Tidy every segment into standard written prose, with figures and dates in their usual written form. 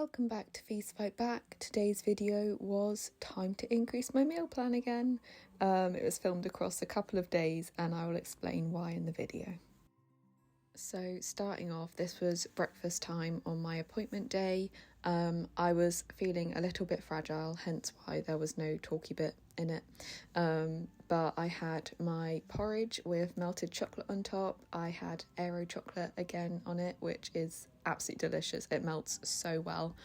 Welcome back to Feast Fight Back. Today's video was time to increase my meal plan again. It was filmed across a couple of days and I will explain why in the video. So starting off, this was breakfast time on my appointment day. I was feeling a little bit fragile, hence why there was no talky bit in it. But I had my porridge with melted chocolate on top. I had Aero chocolate again on it, which is absolutely delicious. It melts so well.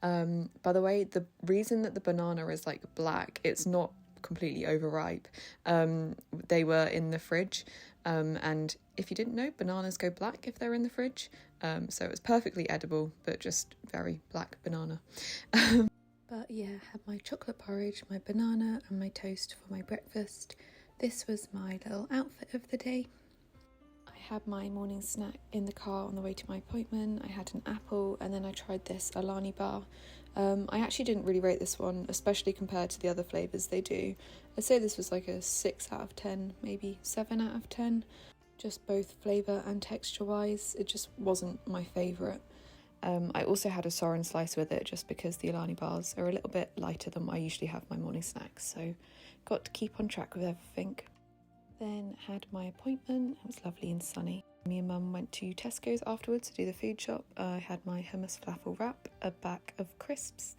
By the way, the reason that the banana is like black, it's not completely overripe. They were in the fridge, and if you didn't know, bananas go black if they're in the fridge, so it was perfectly edible, but just very black banana. But yeah, had my chocolate porridge, my banana and my toast for my breakfast. This was my little outfit of the day. I had my morning snack in the car on the way to my appointment. I had an apple and then I tried this Alani bar. I actually didn't really rate this one, especially compared to the other flavours they do. I'd say this was like a 6 out of 10, maybe 7 out of 10. Just both flavour and texture wise, it just wasn't my favourite. I also had a Soren slice with it just because the Alani bars are a little bit lighter than what I usually have my morning snacks, so got to keep on track with everything. Then had my appointment. It was lovely and sunny. Me and Mum went to Tesco's afterwards to do the food shop. I had my hummus falafel wrap, a bag of crisps,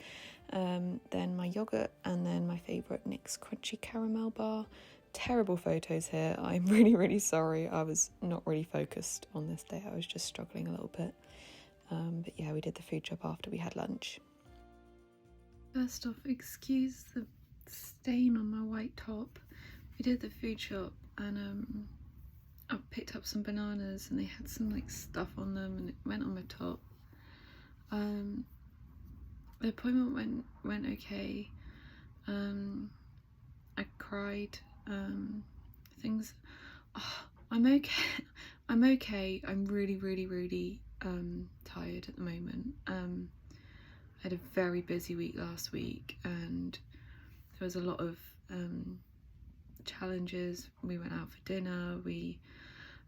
then my yoghurt, and then my favourite NYX crunchy caramel bar. Terrible photos here. I'm really sorry. I was not really focused on this day. I was just struggling a little bit. But yeah, we did the food shop after we had lunch. First off, excuse the stain on my white top. We did the food shop and I picked up some bananas and they had some like stuff on them and it went on my top. The appointment went okay. I cried. Things. Oh, I'm okay. I'm okay. I'm really tired at the moment. I had a very busy week last week and there was a lot of challenges. We went out for dinner, we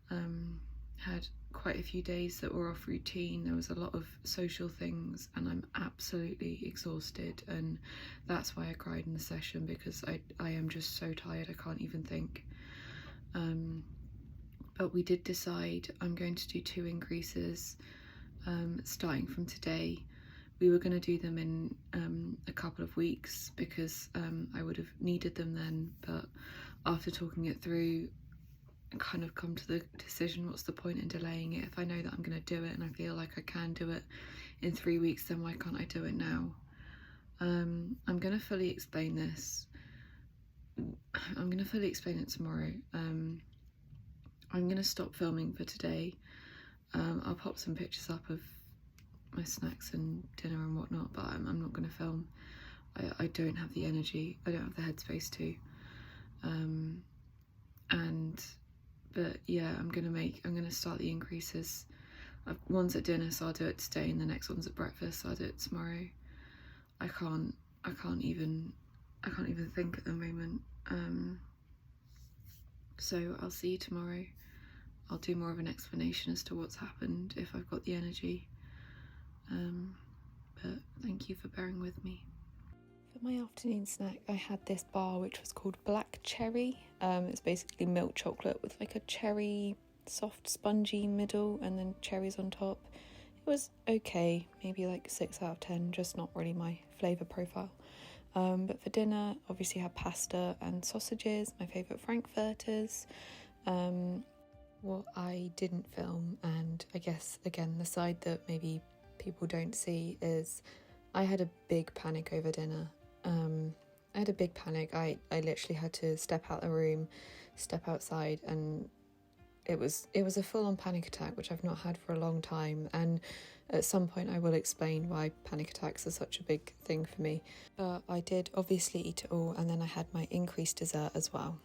had quite a few days that were off routine. There was a lot of social things and I'm absolutely exhausted, and that's why I cried in the session, because I am just so tired I can't even think. But we did decide I'm going to do 2 increases starting from today. We were going to do them in a couple of weeks because I would have needed them then, but after talking it through, I kind of come to the decision, what's the point in delaying it? If I know that I'm going to do it and I feel like I can do it in 3 weeks, then why can't I do it now? I'm going to fully explain this. I'm going to fully explain it tomorrow. I'm going to stop filming for today. I'll pop some pictures up of my snacks and dinner and whatnot, but I'm not going to film. I don't have the energy, I don't have the headspace to. But yeah, I'm gonna start the increases. One's at dinner, so I'll do it today, and the next one's at breakfast, so I'll do it tomorrow. I can't even think at the moment. So I'll see you tomorrow. I'll do more of an explanation as to what's happened if I've got the energy. But thank you for bearing with me. For my afternoon snack, I had this bar which was called Black Cherry. It's basically milk chocolate with like a cherry, soft, spongy middle and then cherries on top. It was okay, maybe like 6 out of 10, just not really my flavour profile. But for dinner, obviously had pasta and sausages, my favourite frankfurters. What I didn't film, and I guess again the side that maybe people don't see, is I had a big panic over dinner. I had a big panic. I literally had to step out the room, step outside, and it was a full-on panic attack, which I've not had for a long time, and at some point I will explain why panic attacks are such a big thing for me. But I did obviously eat it all, and then I had my increased dessert as well.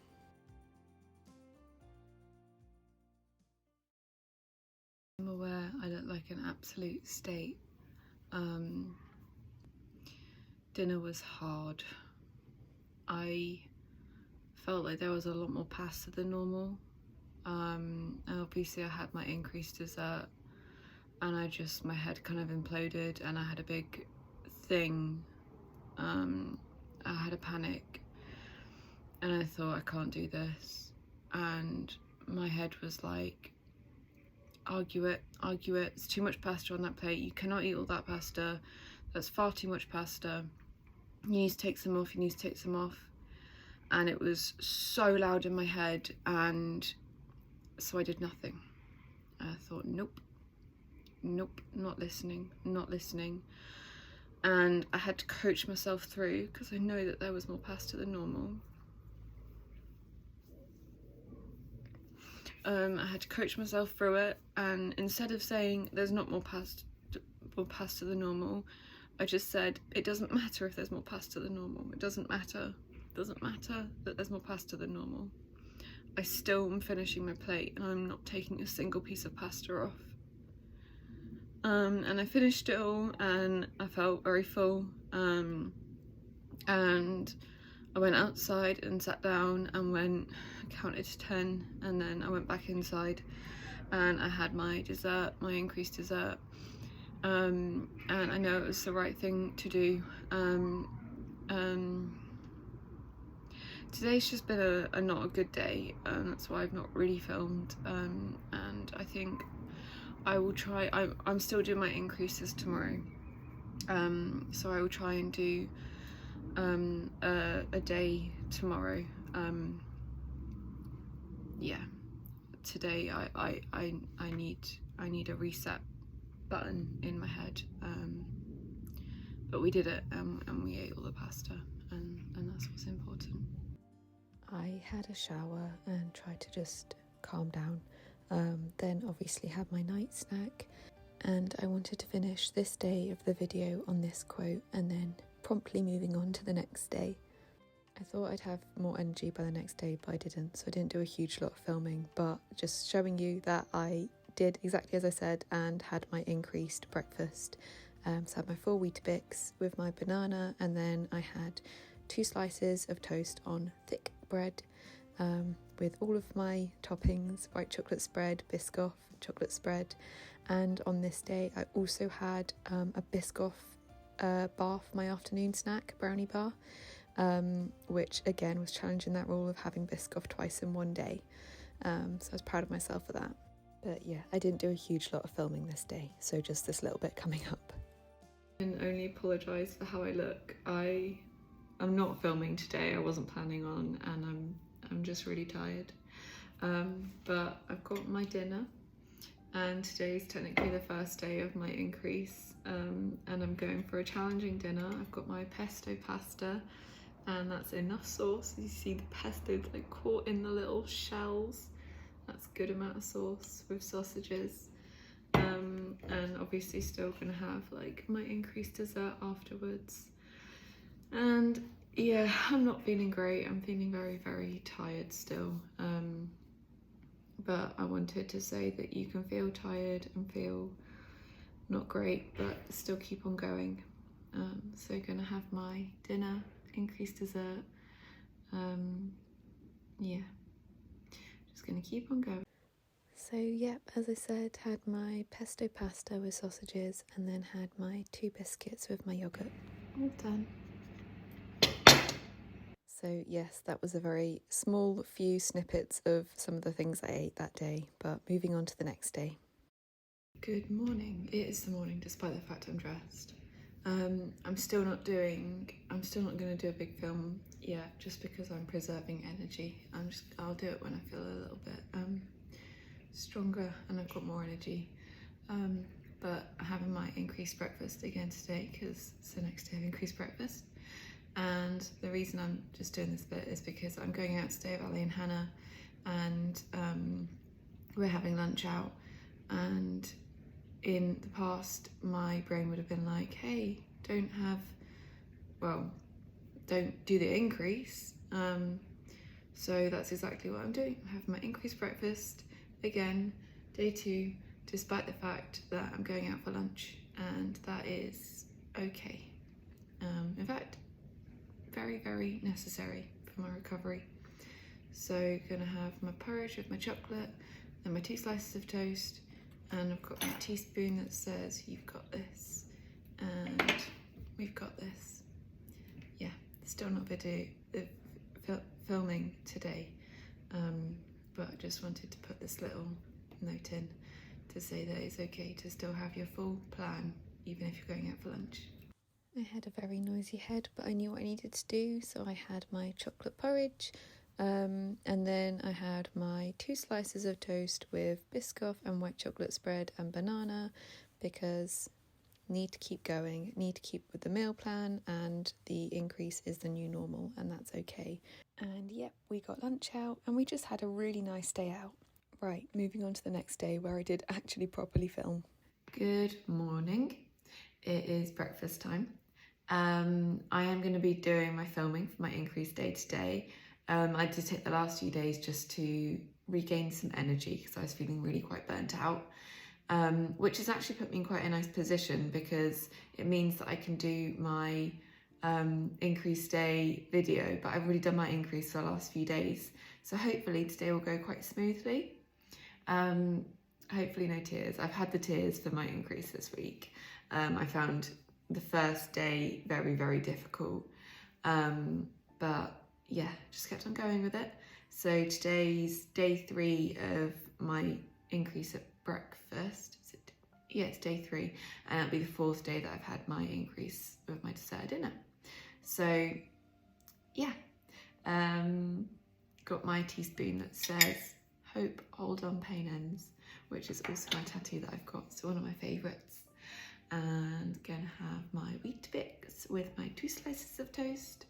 I'm aware I look like an absolute state. Dinner was hard. I felt like there was a lot more pasta than normal, and obviously I had my increased dessert. and my head kind of imploded, and I had a big thing. I had a panic, and I thought, I can't do this. And my head was like, argue it, it's too much pasta on that plate, you cannot eat all that pasta, that's far too much pasta, you need to take some off, and it was so loud in my head. And so I did nothing. I thought, nope, not listening. And I had to coach myself through, because I know that there was more pasta than normal. I had to coach myself through it, and instead of saying there's not more pasta than normal, I just said, it doesn't matter if there's more pasta than normal. It doesn't matter that there's more pasta than normal. I still am finishing my plate, and I'm not taking a single piece of pasta off. And I finished it all, and I felt very full. And I went outside and sat down and counted to 10, and then I went back inside and I had my dessert, my increased dessert. And I know it was the right thing to do. Today's just been a not a good day, that's why I've not really filmed, and I think I will try. I'm still doing my increases tomorrow, so I will try and do a day tomorrow. Yeah, today I need a reset button in my head, but we did it, and we ate all the pasta, and that's what's important. I had a shower and tried to just calm down, then obviously had my night snack, and I wanted to finish this day of the video on this quote and then promptly moving on to the next day. I thought I'd have more energy by the next day, but I didn't, so I didn't do a huge lot of filming, but just showing you that I did exactly as I said and had my increased breakfast. So I had my 4 Weetabix with my banana, and then I had 2 slices of toast on thick bread, with all of my toppings, white chocolate spread, Biscoff chocolate spread, and on this day I also had a Biscoff bar for my afternoon snack, brownie bar, which again was challenging that rule of having Biscoff twice in one day, so I was proud of myself for that. But yeah, I didn't do a huge lot of filming this day, so just this little bit coming up. I can only apologise for how I look. I'm not filming today, I wasn't planning on, and I'm just really tired. But I've got my dinner, and today's technically the first day of my increase, and I'm going for a challenging dinner. I've got my pesto pasta, and that's enough sauce. You see the pesto like caught in the little shells. That's a good amount of sauce with sausages. And obviously still gonna have like my increased dessert afterwards. And yeah, I'm not feeling great. I'm feeling very, very tired still. But I wanted to say that you can feel tired and feel not great, but still keep on going. So gonna have my dinner, increased dessert. Yeah, just gonna keep on going. So yep, as I said, had my pesto pasta with sausages, and then had my 2 biscuits with my yogurt. All done. So yes, that was a very small few snippets of some of the things I ate that day, but moving on to the next day. Good morning. It is the morning despite the fact I'm dressed. I'm still not going to do a big film yet, just because I'm preserving energy. I'll do it when I feel a little bit stronger and I've got more energy. But I'm having my increased breakfast again today because it's the next day of increased breakfast. And the reason I'm just doing this bit is because I'm going out today with Ali and Hannah, and we're having lunch out. And in the past, my brain would have been like, hey, don't do the increase. So that's exactly what I'm doing. I'm having my increased breakfast again, day 2, despite the fact that I'm going out for lunch, and that is okay. In fact, very, very necessary for my recovery. So gonna have my porridge with my chocolate, then my 2 slices of toast, And I've got my teaspoon that says you've got this and we've got this. Yeah, still not filming today, but I just wanted to put this little note in to say that it's okay to still have your full plan even if you're going out for lunch. I had a very noisy head, but I knew what I needed to do, so I had my chocolate porridge, and then I had my 2 slices of toast with Biscoff and white chocolate spread and banana, because need to keep going, need to keep with the meal plan, and the increase is the new normal, and that's okay. And yep, we got lunch out and we just had a really nice day out. Right, moving on to the next day where I did actually properly film. Good morning. It is breakfast time. I am going to be doing my filming for my increased day today. I did take the last few days just to regain some energy because I was feeling really quite burnt out, which has actually put me in quite a nice position because it means that I can do my increased day video, but I've already done my increase for the last few days. So hopefully today will go quite smoothly. Hopefully no tears. I've had the tears for my increase this week. I found the first day very, very difficult. But yeah, just kept on going with it. So today's day 3 of my increase at breakfast. Yeah, it's day 3, and it'll be the 4th day that I've had my increase with my dessert dinner. So yeah, got my teaspoon that says hope, hold on, pain ends, which is also my tattoo that I've got. It's one of my favourites. And gonna have my wheat bix with my 2 slices of toast.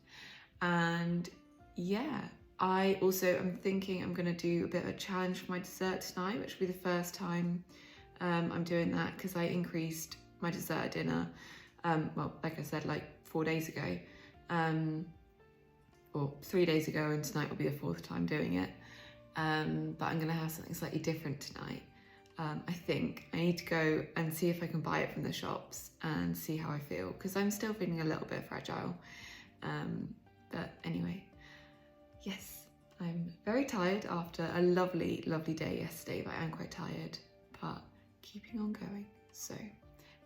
And yeah, I also am thinking I'm gonna do a bit of a challenge for my dessert tonight, which will be the first time I'm doing that, because I increased my dessert dinner, well, like I said, like 4 days ago, or 3 days ago, and tonight will be the 4th time doing it. But I'm gonna have something slightly different tonight. I think I need to go and see if I can buy it from the shops and see how I feel, because I'm still feeling a little bit fragile. But anyway, yes, I'm very tired after a lovely, lovely day yesterday, but I am quite tired, but keeping on going. So,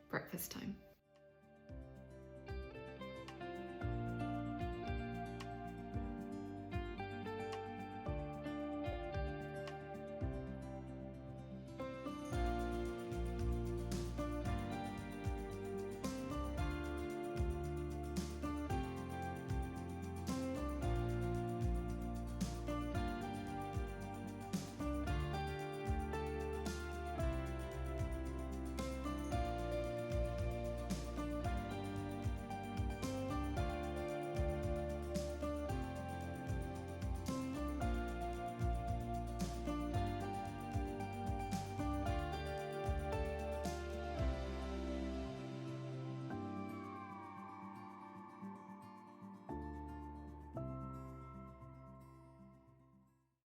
breakfast time.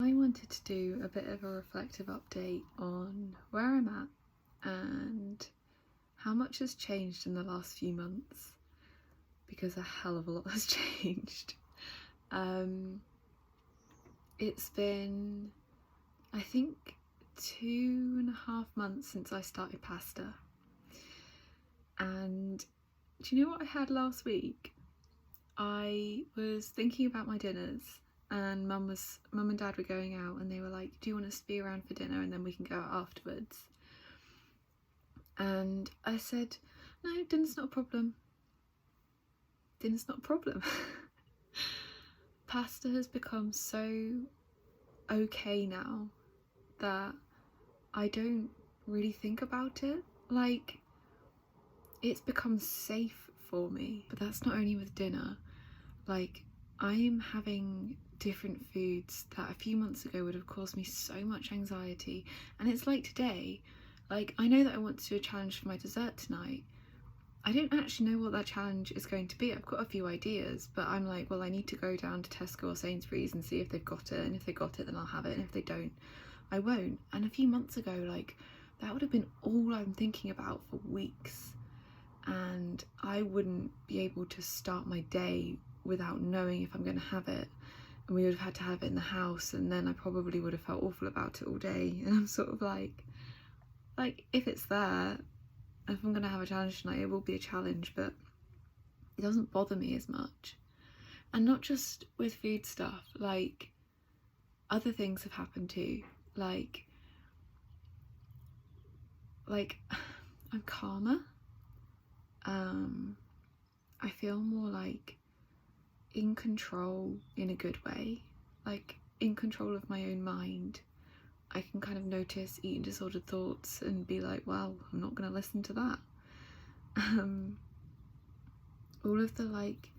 I wanted to do a bit of a reflective update on where I'm at and how much has changed in the last few months, because a hell of a lot has changed. It's been, I think, 2.5 months since I started pasta. And do you know what I had last week? I was thinking about my dinners, and mum and dad were going out, and they were like, do you want us to be around for dinner and then we can go out afterwards? And I said, no, dinner's not a problem. Dinner's not a problem. Pasta has become so okay now that I don't really think about it. Like, it's become safe for me. But that's not only with dinner. Like, I am having different foods that a few months ago would have caused me so much anxiety. And it's like today, like, I know that I want to do a challenge for my dessert tonight. I don't actually know what that challenge is going to be. I've got a few ideas, but I'm like, well, I need to go down to Tesco or Sainsbury's and see if they've got it. And if they got it, then I'll have it. And if they don't, I won't. And a few months ago, like, that would have been all I'm thinking about for weeks. And I wouldn't be able to start my day without knowing if I'm going to have it. And we would have had to have it in the house, and then I probably would have felt awful about it all day. And I'm sort of like, like, if it's there, if I'm gonna have a challenge tonight, it will be a challenge, but it doesn't bother me as much. And not just with food stuff, like other things have happened too. Like I'm calmer. I feel more like in control in a good way, like in control of my own mind. I can kind of notice eating disordered thoughts and be like, well, I'm not going to listen to that. All of the like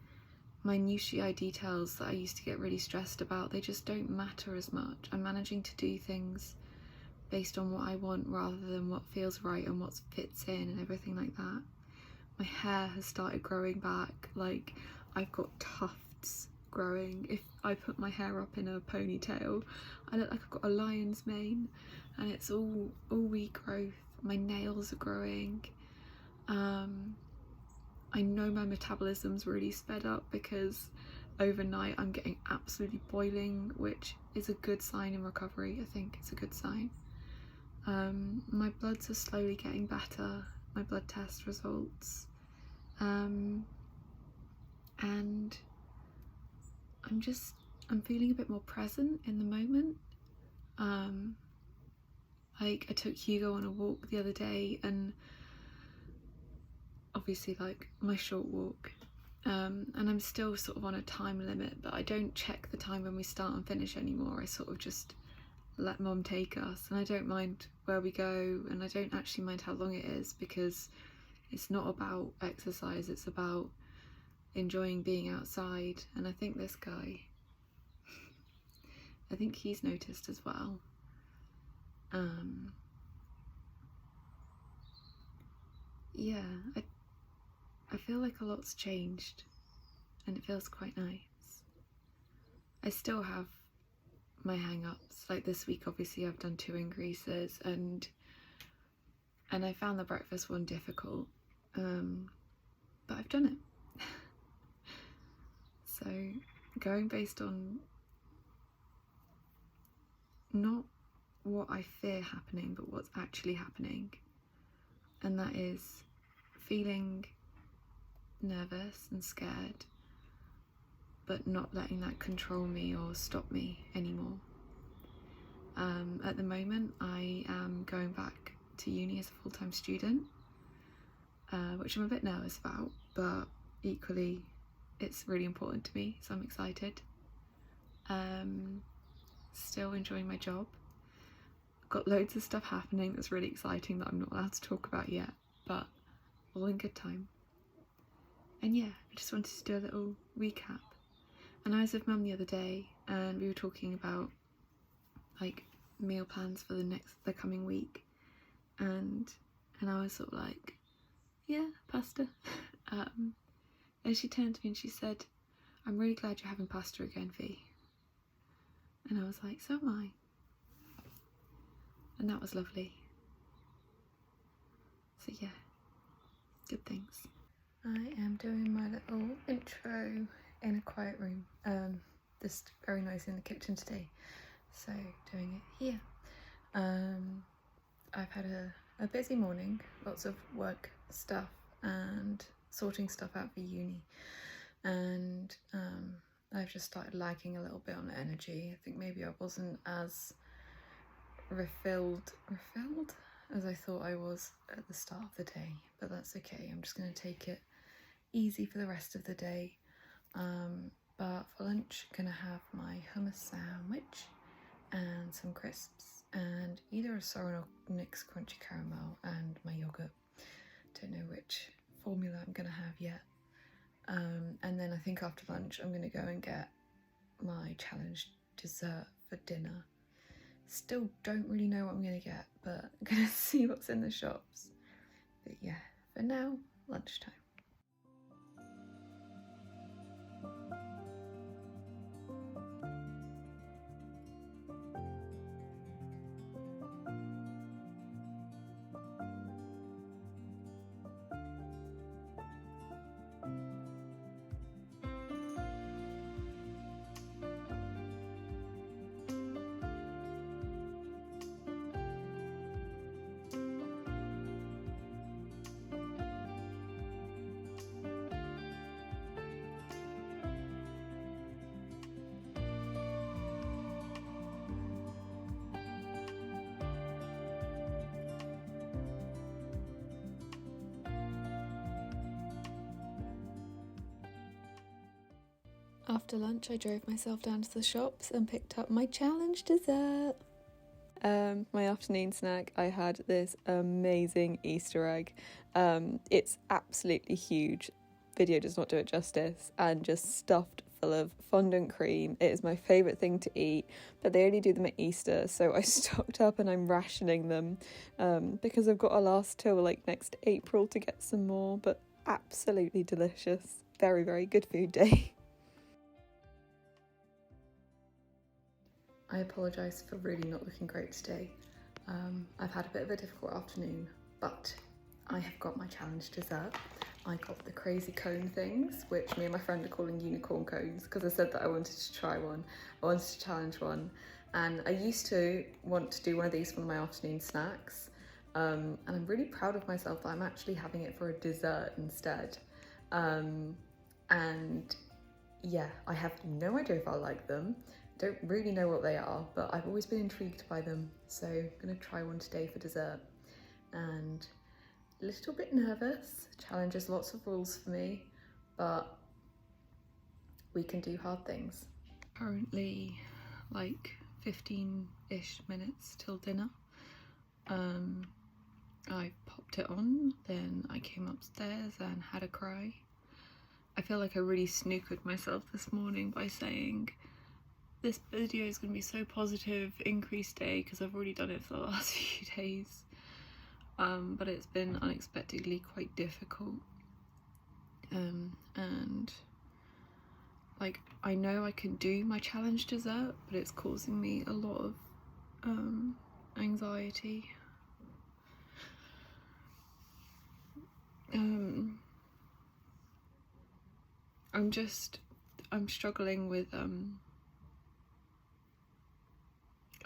minutiae details that I used to get really stressed about, they just don't matter as much. I'm managing to do things based on what I want rather than what feels right and what fits in and everything like that. My hair has started growing back, like I've got tufts growing. If I put my hair up in a ponytail, I look like I've got a lion's mane, and it's all regrowth. My nails are growing. I know my metabolism's really sped up because overnight I'm getting absolutely boiling, which is a good sign in recovery. I think it's a good sign. My bloods are slowly getting better, my blood test results, and I'm feeling a bit more present in the moment. Like I took Hugo on a walk the other day, and obviously like my short walk, and I'm still sort of on a time limit, but I don't check the time when we start and finish anymore. I sort of just let Mum take us, and I don't mind where we go, and I don't actually mind how long it is, because it's not about exercise, it's about enjoying being outside. And I think this guy, I think he's noticed as well. Yeah, I feel like a lot's changed, and it feels quite nice. I still have my hang-ups, like this week obviously I've done 2 increases, and I found the breakfast one difficult, but I've done it. So going based on not what I fear happening, but what's actually happening, and that is feeling nervous and scared, but not letting that control me or stop me anymore. At the moment I am going back to uni as a full-time student, which I'm a bit nervous about, but equally it's really important to me, so I'm excited. Still enjoying my job. Got loads of stuff happening that's really exciting that I'm not allowed to talk about yet, but all in good time. And yeah, I just wanted to do a little recap. And I was with Mum the other day, and we were talking about like meal plans for the coming week, and I was sort of like, yeah, pasta. And she turned to me and she said, I'm really glad you're having pasta again, Fee. And I was like, so am I. And that was lovely. So yeah, good things. I am doing my little intro in a quiet room. Just very nice in the kitchen today, so doing it here. I've had a busy morning, lots of work stuff and sorting stuff out for uni, and I've just started lagging a little bit on energy. I think maybe I wasn't as refilled as I thought I was at the start of the day, but that's okay. I'm just going to take it easy for the rest of the day. But for lunch, I'm gonna have my hummus sandwich and some crisps, and either a Soronix crunchy caramel and my yogurt. Don't know which formula I'm gonna have yet. And then I think after lunch I'm gonna go and get my challenge dessert for dinner. Still don't really know what I'm gonna get, but I'm gonna see what's in the shops. But yeah, for now, lunchtime. After lunch, I drove myself down to the shops and picked up my challenge dessert. My afternoon snack, I had this amazing Easter egg. It's absolutely huge. Video does not do it justice, and just stuffed full of fondant cream. It is my favourite thing to eat, but they only do them at Easter, so I stocked up and I'm rationing them because I've got to last till like next April to get some more, but absolutely delicious. Very, very good food day. I apologise for really not looking great today. I've had a bit of a difficult afternoon, but I have got my challenge dessert. I got the crazy cone things, which me and my friend are calling unicorn cones, because I said that I wanted to try one. I wanted to challenge one. And I used to want to do one of these for my afternoon snacks. And I'm really proud of myself that I'm actually having it for a dessert instead. And yeah, I have no idea if I'll like them. Don't really know what they are, but I've always been intrigued by them, so I'm gonna try one today for dessert. And a little bit nervous. Challenge has lots of rules for me, but we can do hard things. Currently like 15-ish minutes till dinner. I popped it on, then I came upstairs and had a cry. I feel like I really snookered myself this morning by saying this video is going to be so positive, increase day, because I've already done it for the last few days. But it's been unexpectedly quite difficult. And like, I know I can do my challenge dessert, but it's causing me a lot of anxiety. I'm struggling with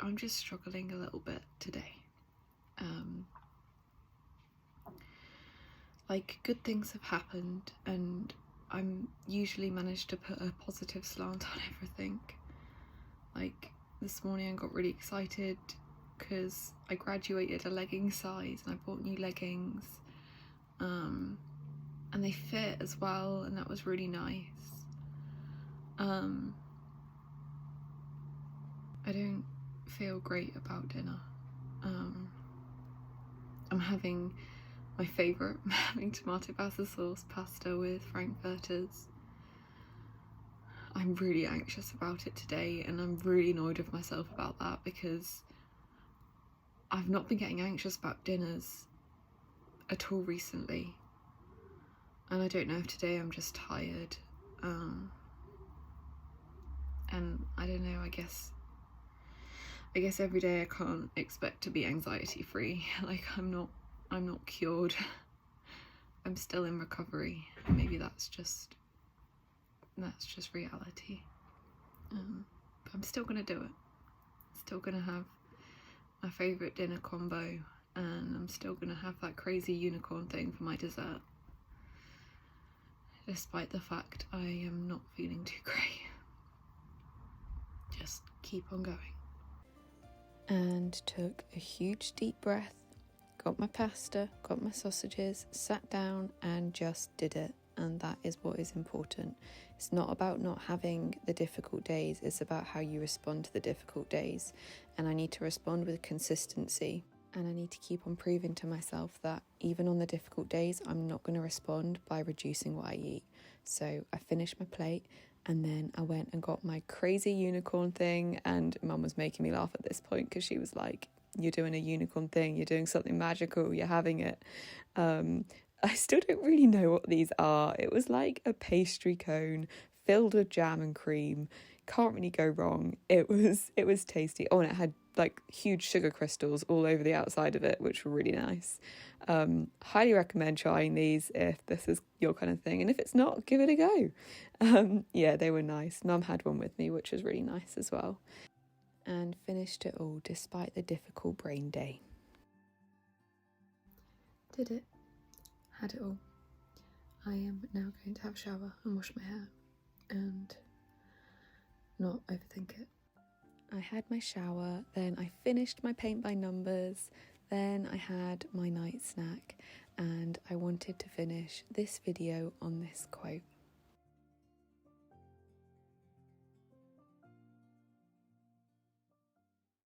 I'm just struggling a little bit today. Like, good things have happened and I'm usually managed to put a positive slant on everything. Like, this morning I got really excited because I graduated a legging size and I bought new leggings. And they fit as well, and that was really nice. I don't feel great about dinner. I'm having my favourite, I'm having tomato pasta sauce pasta with frankfurters. I'm really anxious about it today, and I'm really annoyed with myself about that because I've not been getting anxious about dinners at all recently. And I don't know if today I'm just tired. And I don't know, I guess every day I can't expect to be anxiety free. Like, I'm not cured. I'm still in recovery. Maybe that's just reality. But I'm still gonna do it. Still gonna have my favourite dinner combo, and I'm still gonna have that crazy unicorn thing for my dessert, despite the fact I am not feeling too great. Just keep on going. And took a huge deep breath, got my pasta, got my sausages, sat down and just did it. And that is what is important. It's not about not having the difficult days, it's about how you respond to the difficult days. And I need to respond with consistency. And I need to keep on proving to myself that even on the difficult days, I'm not going to respond by reducing what I eat. So I finished my plate and then I went and got my crazy unicorn thing, and Mum was making me laugh at this point because she was like, you're doing a unicorn thing, you're doing something magical, you're having it. I still don't really know what these are. It was like a pastry cone filled with jam and cream. Can't really go wrong. It was tasty. Oh, and it had like huge sugar crystals all over the outside of it, which were really nice. Highly recommend trying these if this is your kind of thing, and if it's not, give it a go. Yeah, they were nice. Mum had one with me, which was really nice as well. And finished it all despite the difficult brain day. Did it. Had it all. I am now going to have a shower and wash my hair and not overthink it. I had my shower, then I finished my paint by numbers, then I had my night snack, and I wanted to finish this video on this quote.